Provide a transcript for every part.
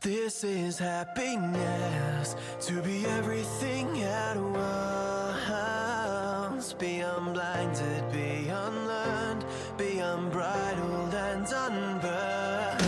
This is happiness, to be everything at once. Be unblinded, be unlearned, be unbridled and unburned.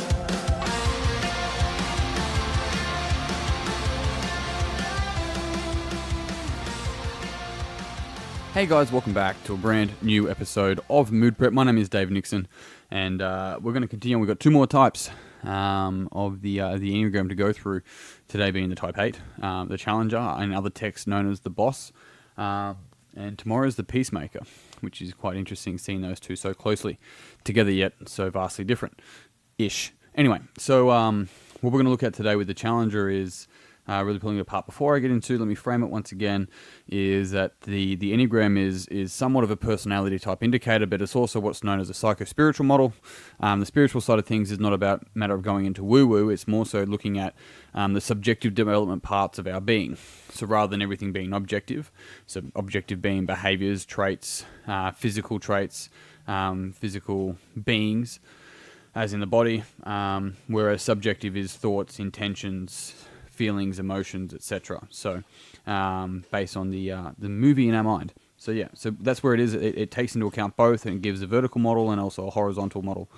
Hey guys, welcome back to a brand new episode of Mood Prep. My name is Dave Nixon, and we're going to continue. We've got two more types of the Enneagram to go through, today being the Type 8, the Challenger, and other texts known as the Boss, and tomorrow is the Peacemaker, which is quite interesting seeing those two so closely together yet so vastly different-ish. Anyway, so what we're going to look at today with the Challenger is really pulling it apart. Before I get into, let me frame it once again, is that the Enneagram is somewhat of a personality type indicator, but it's also what's known as a psycho-spiritual model. The spiritual side of things is not about matter of going into woo-woo, it's more so looking at the subjective development parts of our being. So rather than everything being objective, so objective being behaviors, traits, physical traits, physical beings, as in the body, whereas subjective is thoughts, intentions, feelings, emotions, etc. So, based on the movie in our mind. So yeah, so that's where it is. It takes into account both and gives a vertical model and also a horizontal model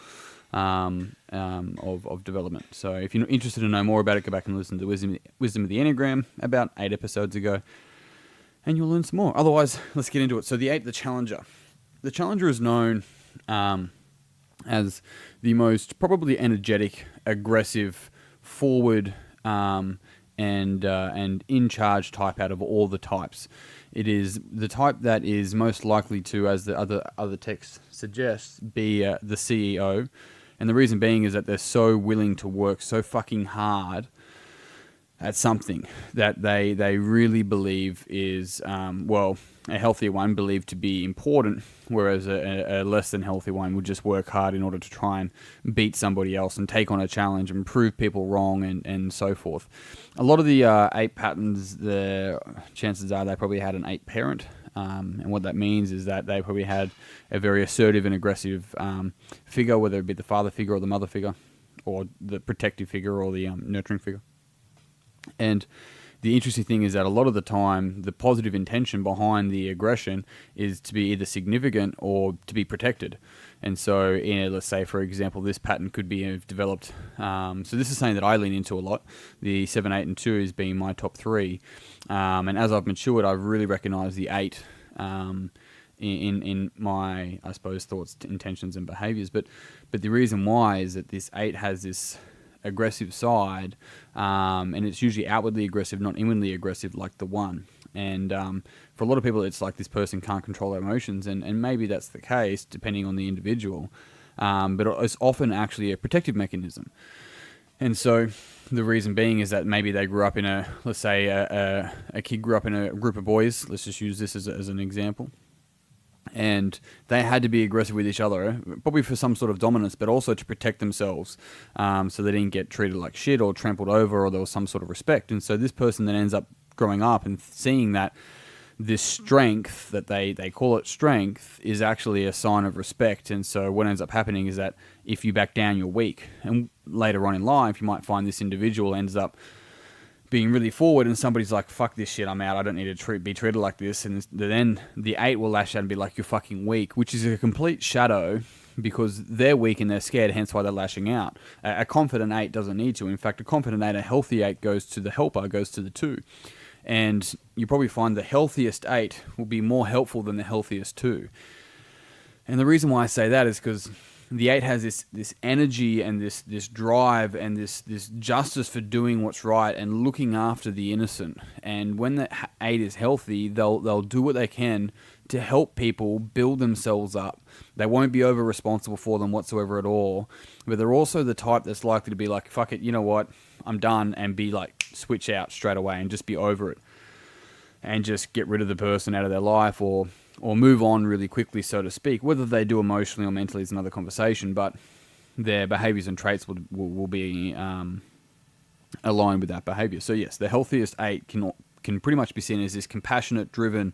of development. So if you're interested to know more about it, go back and listen to Wisdom of the Enneagram about 8 episodes ago, and you'll learn some more. Otherwise, let's get into it. So the 8, the Challenger. The Challenger is known as the most probably energetic, aggressive, forward, and in charge type out of all the types. It is the type that is most likely to, as the other text suggests, be the CEO, and the reason being is that they're so willing to work so fucking hard at something that they really believe is a healthier one believed to be important, whereas a less than healthy one would just work hard in order to try and beat somebody else and take on a challenge and prove people wrong and so forth. A lot of the 8 patterns, the chances are they probably had an 8 parent, and what that means is that they probably had a very assertive and aggressive figure, whether it be the father figure or the mother figure, or the protective figure or the nurturing figure. And the interesting thing is that a lot of the time, the positive intention behind the aggression is to be either significant or to be protected. And so, let's say, for example, this pattern could be developed. So this is something that I lean into a lot. The 7, 8, and 2 is being my top 3. And as I've matured, I've really recognized the 8 in my, I suppose, thoughts, intentions, and behaviors. But the reason why is that this 8 has this aggressive side, and it's usually outwardly aggressive, not inwardly aggressive like the 1. And for a lot of people, it's like this person can't control their emotions, and maybe that's the case depending on the individual, but it's often actually a protective mechanism. And so the reason being is that maybe they grew up in let's say a kid grew up in a group of boys, let's just use this as an example, and they had to be aggressive with each other, probably for some sort of dominance, but also to protect themselves, so they didn't get treated like shit or trampled over, or there was some sort of respect. And so this person then ends up growing up and seeing that this strength, that they call it strength, is actually a sign of respect. And so what ends up happening is that if you back down, you're weak. And later on in life, you might find this individual ends up being really forward, and somebody's like, fuck this shit, I'm out, I don't need to be treated like this. And then the 8 will lash out and be like, you're fucking weak, which is a complete shadow, because they're weak and they're scared, hence why they're lashing out. A confident 8 doesn't need to. In fact, a confident 8, a healthy 8, goes to the helper, goes to the 2. And you probably find the healthiest 8 will be more helpful than the healthiest 2. And the reason why I say that is because the 8 has this energy and this drive and this justice for doing what's right and looking after the innocent. And when the 8 is healthy, they'll do what they can to help people build themselves up. They won't be over responsible for them whatsoever at all. But they're also the type that's likely to be like, fuck it, you know what, I'm done, and be like, switch out straight away and just be over it. And just get rid of the person out of their life, or move on really quickly, so to speak. Whether they do emotionally or mentally is another conversation, but their behaviors and traits will be aligned with that behavior. So yes, the healthiest 8 can pretty much be seen as this compassionate, driven,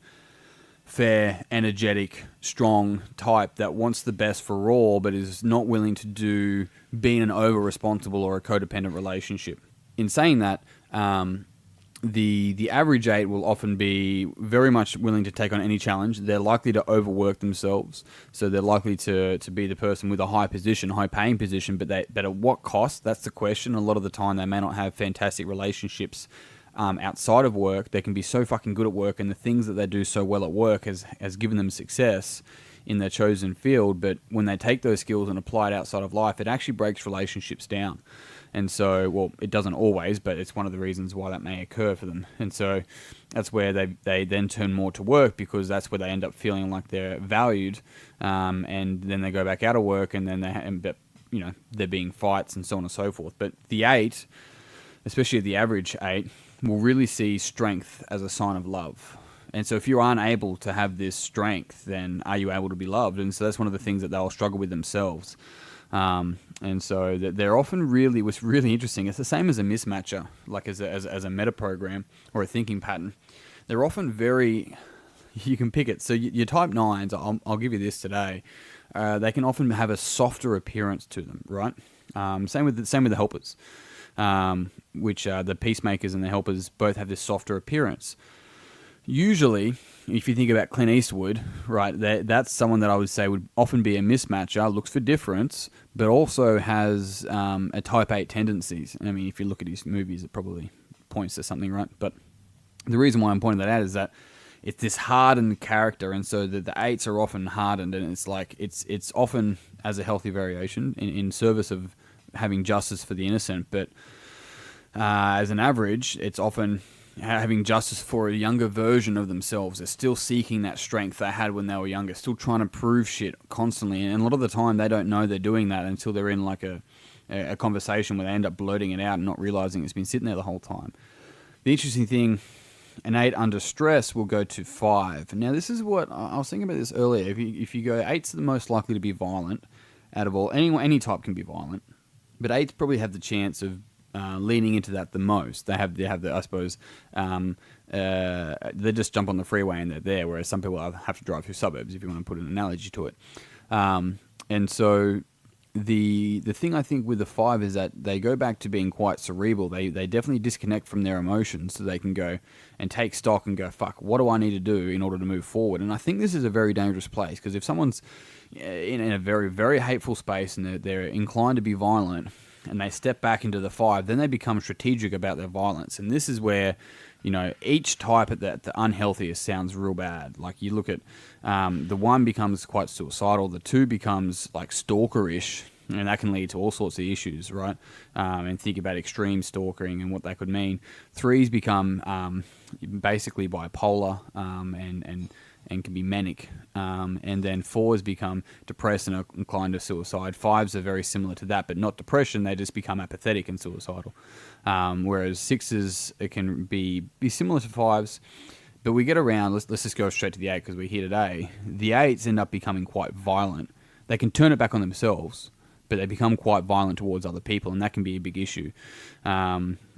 fair, energetic, strong type that wants the best for all, but is not willing to be in an over-responsible or a codependent relationship. in saying that, the average 8 will often be very much willing to take on any challenge. They're likely to overwork themselves, so they're likely to be the person with a high paying position, but at what cost? That's the question. A lot of the time they may not have fantastic relationships outside of work. They can be so fucking good at work, and the things that they do so well at work has given them success in their chosen field, but when they take those skills and apply it outside of life, it actually breaks relationships down. And so, well, it doesn't always, but it's one of the reasons why that may occur for them. And so that's where they then turn more to work, because that's where they end up feeling like they're valued, and then they go back out of work, and then they're being fights and so on and so forth. But the 8, especially the average 8, will really see strength as a sign of love. And so if you aren't able to have this strength, then are you able to be loved? And so that's one of the things that they'll struggle with themselves. And so they're often what's really interesting, it's the same as a mismatcher, like as a meta program or a thinking pattern. They're often you can pick it. So your type 9s, I'll give you this today, they can often have a softer appearance to them, right? Same with the helpers, which the peacemakers and the helpers both have this softer appearance. Usually, if you think about Clint Eastwood, right, that's someone that I would say would often be a mismatcher, looks for difference, but also has a type 8 tendencies. I mean, if you look at his movies, it probably points to something, right? But the reason why I'm pointing that out is that it's this hardened character, and so the 8s are often hardened, and it's like it's often as a healthy variation in service of having justice for the innocent, but as an average, it's often having justice for a younger version of themselves. They're still seeking that strength they had when they were younger, still trying to prove shit constantly. And a lot of the time, they don't know they're doing that until they're in like a conversation where they end up blurting it out and not realizing it's been sitting there the whole time. The interesting thing, an 8 under stress will go to 5. Now, this is what I was thinking about this earlier. If you go 8's the most likely to be violent out of all. Any type can be violent, but 8's probably have the chance of leaning into that the most. They have the, I suppose, they just jump on the freeway and they're there, whereas some people have to drive through suburbs, if you want to put an analogy to it. And so the thing I think with the 5 is that they go back to being quite cerebral. They definitely disconnect from their emotions, so they can go and take stock and go, fuck, what do I need to do in order to move forward? And I think this is a very dangerous place, because if someone's in a very, very hateful space and they're inclined to be violent, and they step back into the 5, then they become strategic about their violence. And this is where, each type at the unhealthiest sounds real bad. Like you look at the 1 becomes quite suicidal, the 2 becomes like stalkerish, and that can lead to all sorts of issues, right? And think about extreme stalking and what that could mean. 3s become basically bipolar and can be manic. And then 4s become depressed and are inclined to suicide. 5s are very similar to that, but not depression. They just become apathetic and suicidal. Whereas 6s, it can be similar to 5s. But we get around, let's just go straight to the 8 because we're here today. The 8s end up becoming quite violent. They can turn it back on themselves, but they become quite violent towards other people, and that can be a big issue.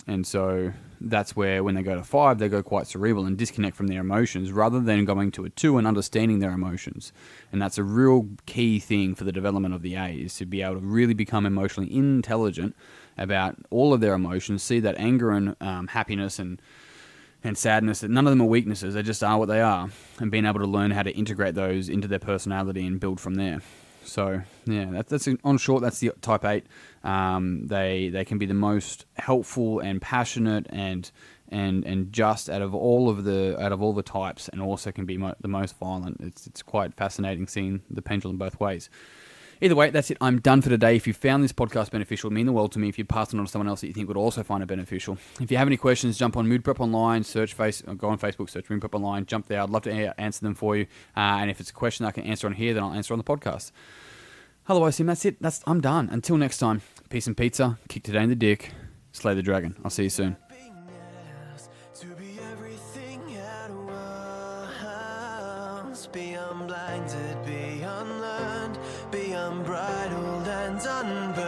And so that's where when they go to 5, they go quite cerebral and disconnect from their emotions rather than going to a 2 and understanding their emotions. And that's a real key thing for the development of the 8, is to be able to really become emotionally intelligent about all of their emotions, see that anger and happiness and sadness, that none of them are weaknesses, they just are what they are, and being able to learn how to integrate those into their personality and build from there. So yeah, that's on short. That's the type 8. They can be the most helpful and passionate and just out of all the types, and also can be the most violent. It's quite fascinating seeing the pendulum both ways. Either way, that's it. I'm done for today. If you found this podcast beneficial, it would mean the world to me if you pass it on to someone else that you think would also find it beneficial. If you have any questions, jump on Mood Prep Online, go on Facebook, search Mood Prep Online, jump there. I'd love to answer them for you. And if it's a question I can answer on here, then I'll answer on the podcast. Otherwise, Tim, that's it. I'm done. Until next time, peace and pizza, kick today in the dick, slay the dragon. I'll see you soon. To be everything at once, be unblinded, be unlearned, be unbridled and unbound.